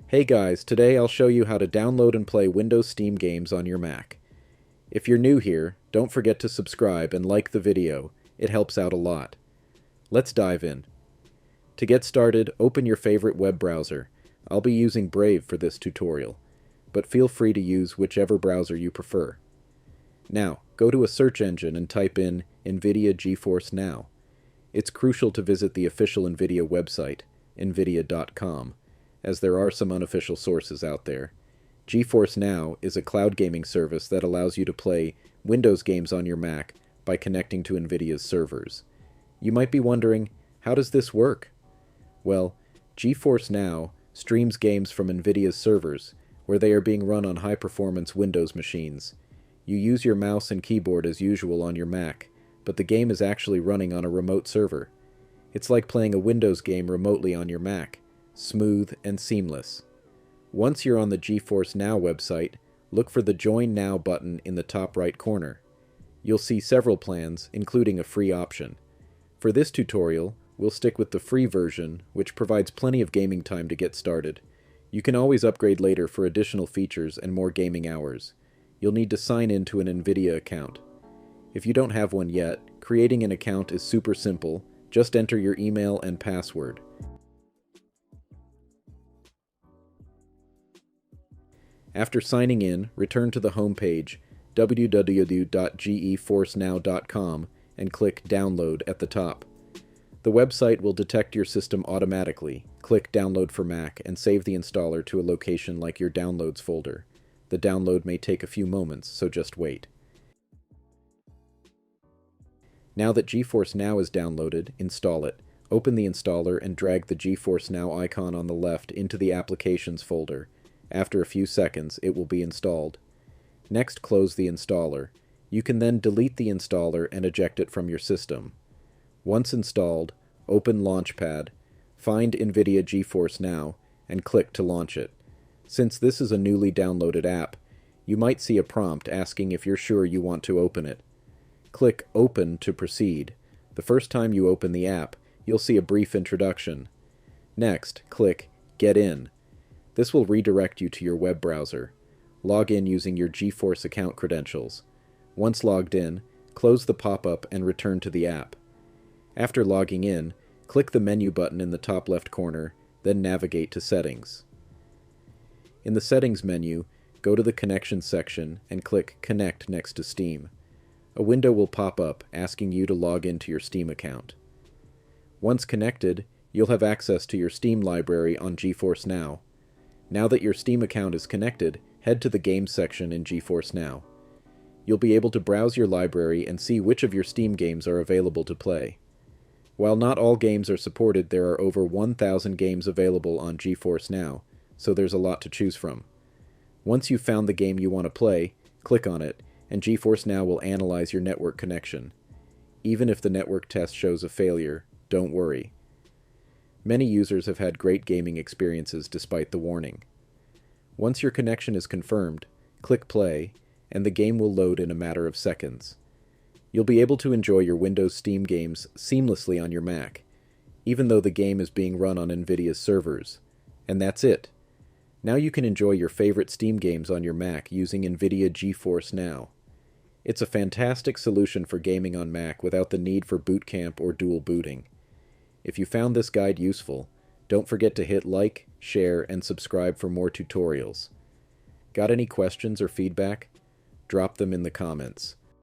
Hey guys, today I'll show you how to download and play Windows Steam games on your Mac. If you're new here, don't forget to subscribe and like the video. It helps out a lot. Let's dive in. To get started, open your favorite web browser. I'll be using Brave for this tutorial, but feel free to use whichever browser you prefer. Now, go to a search engine and type in NVIDIA GeForce Now. It's crucial to visit the official NVIDIA website, nvidia.com, as there are some unofficial sources out there. GeForce Now is a cloud gaming service that allows you to play Windows games on your Mac by connecting to NVIDIA's servers. You might be wondering, how does this work? Well, GeForce Now streams games from NVIDIA's servers, where they are being run on high-performance Windows machines. You use your mouse and keyboard as usual on your Mac, but the game is actually running on a remote server. It's like playing a Windows game remotely on your Mac. Smooth and seamless. Once you're on the GeForce Now website, look for the Join Now button in the top right corner. You'll see several plans, including a free option. For this tutorial, we'll stick with the free version, which provides plenty of gaming time to get started. You can always upgrade later for additional features and more gaming hours. You'll need to sign in to an NVIDIA account. If you don't have one yet, creating an account is super simple. Just enter your email and password. After signing in, return to the home page, www.geforcenow.com, and click Download at the top. The website will detect your system automatically. Click Download for Mac and save the installer to a location like your Downloads folder. The download may take a few moments, so just wait. Now that GeForce Now is downloaded, install it. Open the installer and drag the GeForce Now icon on the left into the Applications folder. After a few seconds, it will be installed. Next, close the installer. You can then delete the installer and eject it from your system. Once installed, open Launchpad, find NVIDIA GeForce Now, and click to launch it. Since this is a newly downloaded app, you might see a prompt asking if you're sure you want to open it. Click Open to proceed. The first time you open the app, you'll see a brief introduction. Next, click Get In. This will redirect you to your web browser. Log in using your GeForce account credentials. Once logged in, close the pop-up and return to the app. After logging in, click the menu button in the top left corner, then navigate to Settings. In the Settings menu, go to the Connections section and click Connect next to Steam. A window will pop up asking you to log into your Steam account. Once connected, you'll have access to your Steam library on GeForce Now. Now that your Steam account is connected, head to the Games section in GeForce Now. You'll be able to browse your library and see which of your Steam games are available to play. While not all games are supported, there are over 1,000 games available on GeForce Now, so there's a lot to choose from. Once you've found the game you want to play, click on it, and GeForce Now will analyze your network connection. Even if the network test shows a failure, don't worry. Many users have had great gaming experiences despite the warning. Once your connection is confirmed, click Play, and the game will load in a matter of seconds. You'll be able to enjoy your Windows Steam games seamlessly on your Mac, even though the game is being run on NVIDIA's servers. And that's it. Now you can enjoy your favorite Steam games on your Mac using NVIDIA GeForce Now. It's a fantastic solution for gaming on Mac without the need for boot camp or dual booting. If you found this guide useful, don't forget to hit like, share, and subscribe for more tutorials. Got any questions or feedback? Drop them in the comments.